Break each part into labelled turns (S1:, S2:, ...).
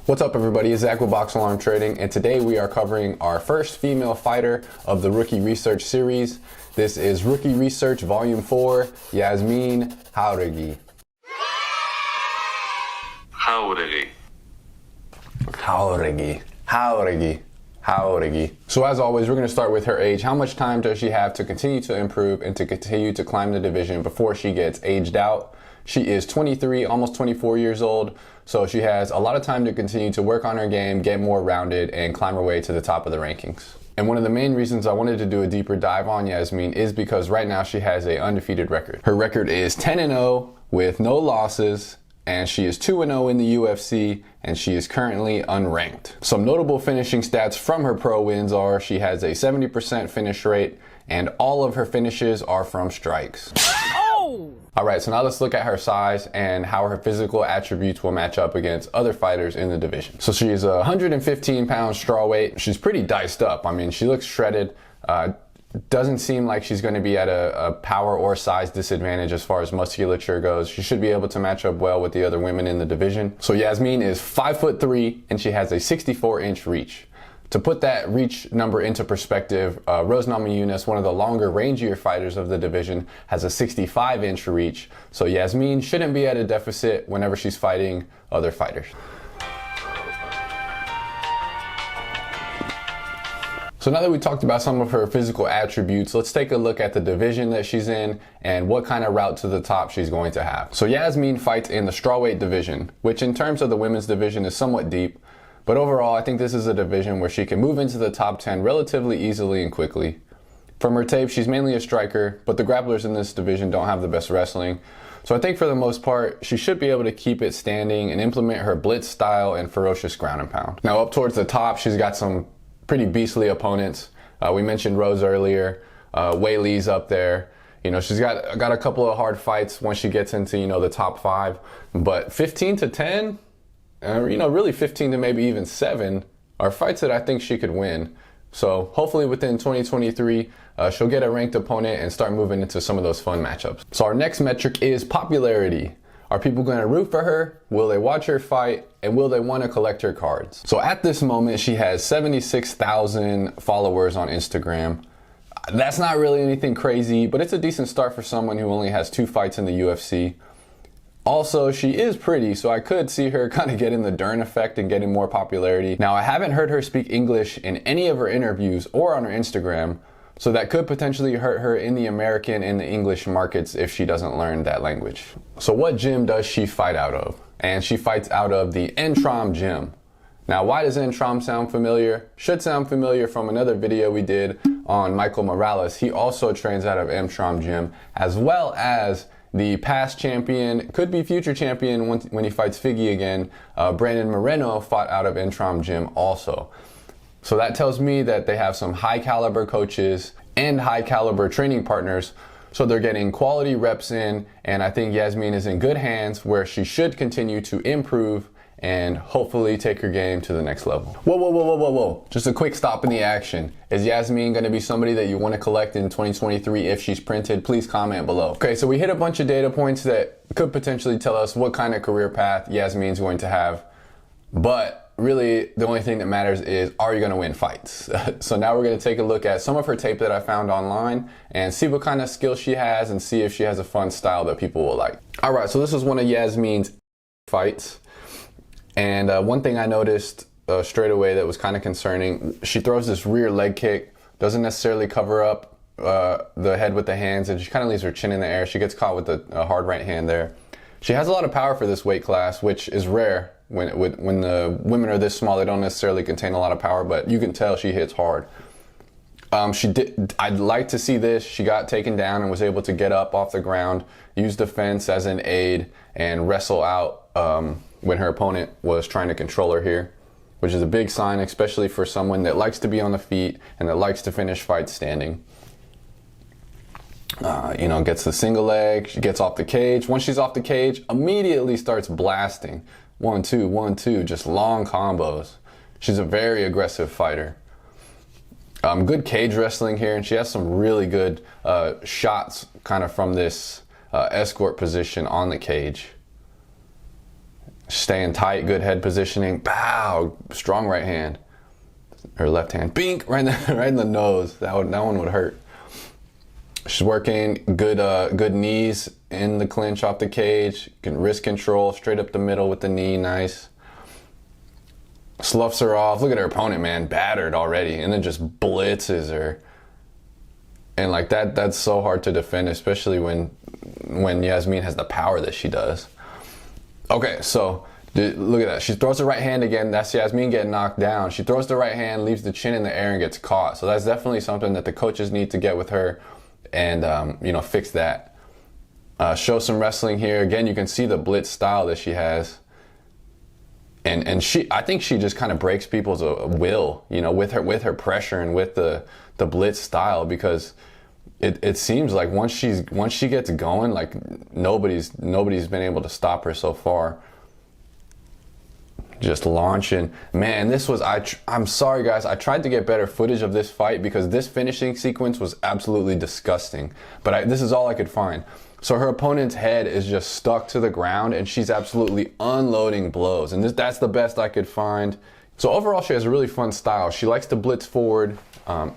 S1: What's up everybody, it's Zach with Box Alarm Trading, and today we are covering our first female fighter of the Rookie Research series. This is Rookie Research Volume 4, Yazmin Jauregui. Jauregui. So as always, we're going to start with her age. How much time does she have to continue to improve and to continue to climb the division before she gets aged out? She is 23, almost 24 years old, so she has a lot of time to continue to work on her game, get more rounded, and climb her way to the top of the rankings. And one of the main reasons I wanted to do a deeper dive on Yazmin is because right now she has an undefeated record. Her record is 10-0 with no losses, and she is 2-0 in the UFC, and she is currently unranked. Some notable finishing stats from her pro wins are she has a 70% finish rate, and all of her finishes are from strikes. All right, so now let's look at her size and how her physical attributes will match up against other fighters in the division. So she's a 115-pound strawweight. She's pretty diced up. I mean, she looks shredded. Doesn't seem like she's going to be at a power or size disadvantage as far as musculature goes. She should be able to match up well with the other women in the division. So Yazmin is 5'3", and she has a 64-inch reach. To put that reach number into perspective, Rose Namajunas, one of the longer, rangier fighters of the division, has a 65-inch reach. So Yazmin shouldn't be at a deficit whenever she's fighting other fighters. So now that we talked about some of her physical attributes, let's take a look at the division that she's in and what kind of route to the top she's going to have. So Yazmin fights in the strawweight division, which in terms of the women's division is somewhat deep. But overall, I think this is a division where she can move into the top 10 relatively easily and quickly. From her tape, she's mainly a striker, but the grapplers in this division don't have the best wrestling. So I think for the most part, she should be able to keep it standing and implement her blitz style and ferocious ground and pound. Now up towards the top, she's got some pretty beastly opponents. We mentioned Rose earlier, Wei Li's up there. You know, she's got a couple of hard fights once she gets into, the top 5, but 15 to 10, really 15 to maybe even 7 are fights that I think she could win. So hopefully within 2023, she'll get a ranked opponent and start moving into some of those fun matchups. So our next metric is popularity. Are people going to root for her? Will they watch her fight? And will they want to collect her cards? So at this moment, she has 76,000 followers on Instagram. That's not really anything crazy, but it's a decent start for someone who only has 2 fights in the UFC. Also, she is pretty, so I could see her kind of getting the Dern effect and getting more popularity. Now, I haven't heard her speak English in any of her interviews or on her Instagram, so that could potentially hurt her in the American and the English markets if she doesn't learn that language. So what gym does she fight out of? And she fights out of the Entram gym. Now, why does Entram sound familiar? Should sound familiar from another video we did on Michael Morales. He also trains out of Entram gym, as well as the past champion, could be future champion when he fights Figgy again, Brandon Moreno fought out of Entram gym also. So that tells me that they have some high caliber coaches and high caliber training partners. So they're getting quality reps in, and I think Yazmin is in good hands where she should continue to improve and hopefully take her game to the next level. Whoa. Just a quick stop in the action. Is Yazmin going to be somebody that you want to collect in 2023 if she's printed? Please comment below. Okay, so we hit a bunch of data points that could potentially tell us what kind of career path Yazmin's going to have. But really, the only thing that matters is, are you going to win fights? So now we're going to take a look at some of her tape that I found online and see what kind of skills she has and see if she has a fun style that people will like. All right, so this is one of Yazmin's fights. And one thing I noticed straight away that was kind of concerning, she throws this rear leg kick, doesn't necessarily cover up the head with the hands, and she kind of leaves her chin in the air. She gets caught with a hard right hand there. She has a lot of power for this weight class, which is rare. When the women are this small, they don't necessarily contain a lot of power, but you can tell she hits hard. I'd like to see this. She got taken down and was able to get up off the ground, use the fence as an aid, and wrestle out when her opponent was trying to control her here, which is a big sign, especially for someone that likes to be on the feet and that likes to finish fights standing. Gets the single leg, she gets off the cage. Once she's off the cage, immediately starts blasting. 1, 2, 1, 2, just long combos. She's a very aggressive fighter. Good cage wrestling here, and she has some really good shots kind of from this escort position on the cage. Staying tight, good head positioning. Pow! Strong right hand. Her left hand. Bink! Right in the nose. That one would hurt. She's working good knees in the clinch off the cage. Can wrist control straight up the middle with the knee. Nice. Sloughs her off. Look at her opponent, man. Battered already. And then just blitzes her. And like that's so hard to defend, especially when Yazmin has the power that she does. Okay, so look at that. She throws the right hand again. That's Yazmin getting knocked down. She throws the right hand, leaves the chin in the air, and gets caught. So that's definitely something that the coaches need to get with her and, fix that. Show some wrestling here. Again, you can see the blitz style that she has. And I think she just kind of breaks people's will, with her pressure and with the blitz style, because it seems like once she gets going, like nobody's been able to stop her so far. Just launching, man. This was I'm sorry guys, I tried to get better footage of this fight because this finishing sequence was absolutely disgusting, but this is all I could find. So her opponent's head is just stuck to the ground and she's absolutely unloading blows, and that's the best I could find. So overall, she has a really fun style. She likes to blitz forward.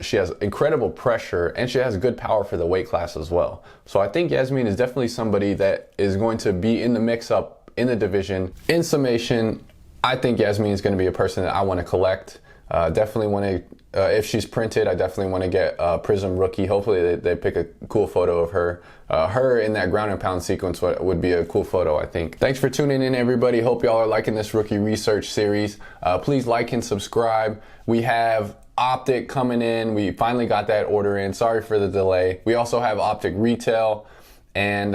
S1: She has incredible pressure, and she has good power for the weight class as well. So I think Yazmin is definitely somebody that is going to be in the mix-up in the division. In summation, I think Yazmin is going to be a person that I want to collect. Definitely want to, if she's printed, I definitely want to get Prism Rookie. Hopefully they pick a cool photo of her. Her in that ground and pound sequence would be a cool photo, I think. Thanks for tuning in, everybody. Hope y'all are liking this rookie research series. Please like and subscribe. We have Optic coming in. We finally got that order in. Sorry for the delay. We also have Optic Retail. And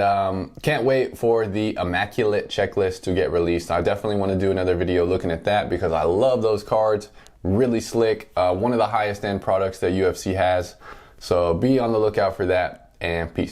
S1: can't wait for the Immaculate checklist to get released. I definitely want to do another video looking at that because I love those cards. Really slick. One of the highest end products that UFC has. So be on the lookout for that, and peace.